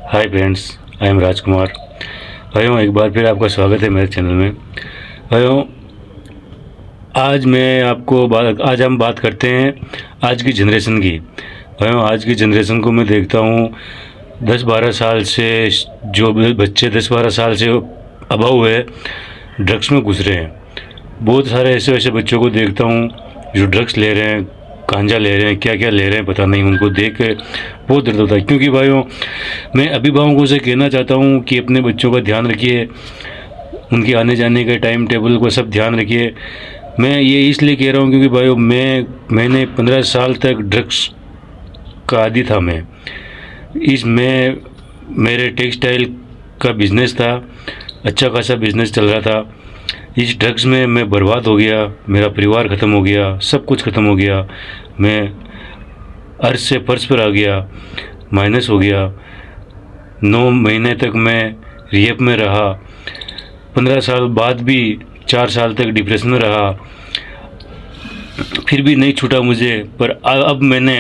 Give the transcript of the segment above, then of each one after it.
Hi friends, I am राजकुमार। भाइयों, एक बार फिर आपका स्वागत है मेरे चैनल में। भाइयों, आज हम बात करते हैं आज की जनरेशन की। भाइयों, आज की जनरेशन को मैं देखता हूँ 10-12 साल से, जो बच्चे 10-12 साल से अबव है, ड्रग्स में घुस रहे हैं। बहुत सारे ऐसे वैसे बच्चों को देखता हूँ जो ड्रग्स ले रहे हैं, गांजा ले रहे हैं, क्या क्या ले रहे हैं पता नहीं। उनको देख के बहुत दर्द होता है। क्योंकि भाइयों, मैं अभिभावकों से कहना चाहता हूँ कि अपने बच्चों का ध्यान रखिए, उनके आने जाने के टाइम टेबल को सब ध्यान रखिए। मैं ये इसलिए कह रहा हूँ क्योंकि भाइयों, मैंने 15 साल तक ड्रग्स का आदी था। मैं मेरे टेक्सटाइल का बिज़नेस था, अच्छा खासा बिज़नेस चल रहा था। इस ड्रग्स में मैं बर्बाद हो गया, मेरा परिवार ख़त्म हो गया, सब कुछ ख़त्म हो गया। मैं अर्श से फर्श पर आ गया, माइनस हो गया। 9 महीने तक मैं रिहैब में रहा। 15 साल बाद भी 4 साल तक डिप्रेशन में रहा, फिर भी नहीं छूटा मुझे। पर अब मैंने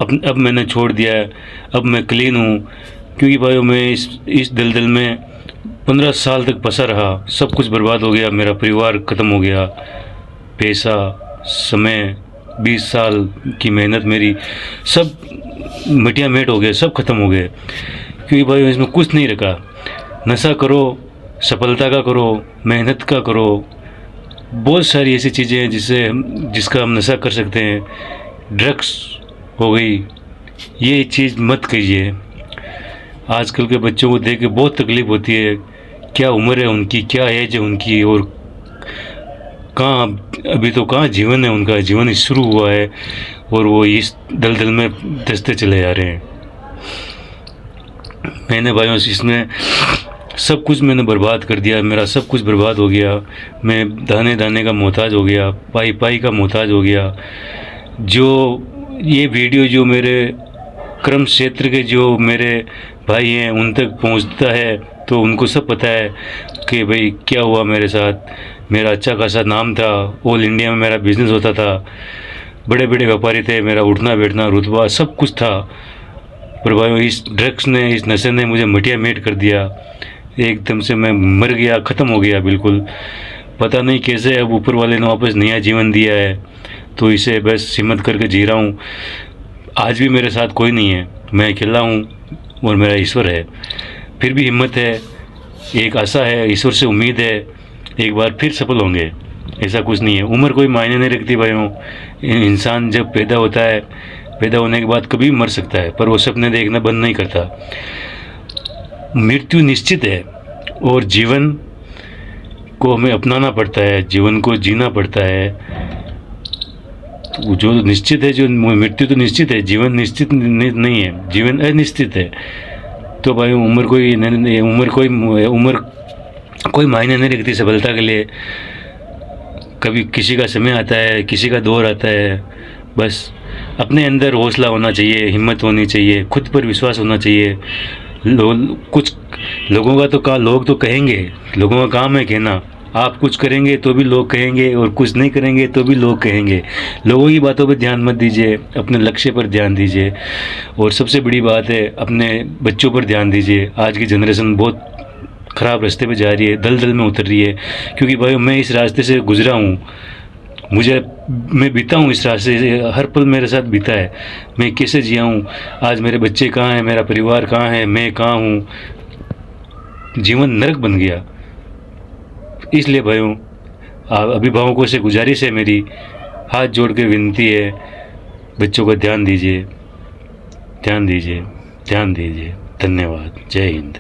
अब मैंने छोड़ दिया है। अब मैं क्लीन हूँ। क्योंकि भाइयों, मैं इस दलदल में 15 साल तक फंसा रहा। सब कुछ बर्बाद हो गया, मेरा परिवार ख़त्म हो गया, पैसा, समय, 20 साल की मेहनत मेरी सब मिटिया मेट हो गए, सब ख़त्म हो गए। क्योंकि भाई इसमें कुछ नहीं रखा। नशा करो, सफलता का करो, मेहनत का करो, बहुत सारी ऐसी चीज़ें हैं जिसका हम नशा कर सकते हैं। ड्रग्स हो गई, ये चीज़ मत कीजिए। आजकल के बच्चों को देख के बहुत तकलीफ़ होती है। क्या उम्र है उनकी, क्या एज है उनकी, और अभी तो कहाँ जीवन है उनका। जीवन शुरू हुआ है और वो इस दलदल में धंसते चले जा रहे हैं। मैंने भाइयों इसमें सब कुछ मैंने बर्बाद कर दिया। मेरा सब कुछ बर्बाद हो गया। मैं दाने दाने का मोहताज हो गया, पाई पाई का मोहताज हो गया। ये वीडियो जो मेरे क्रम क्षेत्र के जो मेरे भाई हैं उन तक पहुंचता है तो उनको सब पता है कि भाई क्या हुआ मेरे साथ। मेरा अच्छा खासा नाम था, ऑल इंडिया में मेरा बिज़नेस होता था, बड़े बड़े व्यापारी थे, मेरा उठना बैठना रुतबा सब कुछ था। पर भाई इस ड्रग्स ने, इस नशे ने मुझे मटिया मेट कर दिया। एकदम से मैं मर गया, ख़त्म हो गया बिल्कुल। पता नहीं कैसे अब ऊपर वाले ने वापस नया जीवन दिया है, तो इसे बस हिम्मत करके जी रहा हूँ। आज भी मेरे साथ कोई नहीं है, मैं अकेला हूँ और मेरा ईश्वर है। फिर भी हिम्मत है, एक आशा है, ईश्वर से उम्मीद है, एक बार फिर सफल होंगे। ऐसा कुछ नहीं है, उम्र कोई मायने नहीं रखती भाइयों। इंसान जब पैदा होता है, पैदा होने के बाद कभी मर सकता है, पर वो सपने देखना बंद नहीं करता। मृत्यु निश्चित है और जीवन को हमें अपनाना पड़ता है, जीवन को जीना पड़ता है। जो निश्चित है, जो मृत्यु तो निश्चित है, जीवन निश्चित नहीं है, जीवन अनिश्चित है। तो भाई उम्र कोई मायने नहीं रखती सफलता के लिए। कभी किसी का समय आता है, किसी का दौर आता है। बस अपने अंदर हौसला होना चाहिए, हिम्मत होनी चाहिए, खुद पर विश्वास होना चाहिए। कुछ लोगों लोग तो कहेंगे, लोगों का काम है कहना। आप कुछ करेंगे तो भी लोग कहेंगे, और कुछ नहीं करेंगे तो भी लोग कहेंगे। लोगों की बातों पर ध्यान मत दीजिए, अपने लक्ष्य पर ध्यान दीजिए। और सबसे बड़ी बात है, अपने बच्चों पर ध्यान दीजिए। आज की जनरेशन बहुत ख़राब रास्ते पे जा रही है, दलदल में उतर रही है। क्योंकि भाई मैं इस रास्ते से गुजरा हूँ, मैं बीता हूँ इस रास्ते से, हर पल मेरे साथ बीता है। मैं कैसे जिया हूँ, आज मेरे बच्चे कहाँ हैं, मेरा परिवार कहाँ है, मैं कहाँ हूँ। जीवन नरक बन गया। इसलिए भाइयों, अभिभावकों से गुजारिश है मेरी, हाथ जोड़ के विनती है, बच्चों का ध्यान दीजिए, ध्यान दीजिए, ध्यान दीजिए। धन्यवाद। जय हिंद।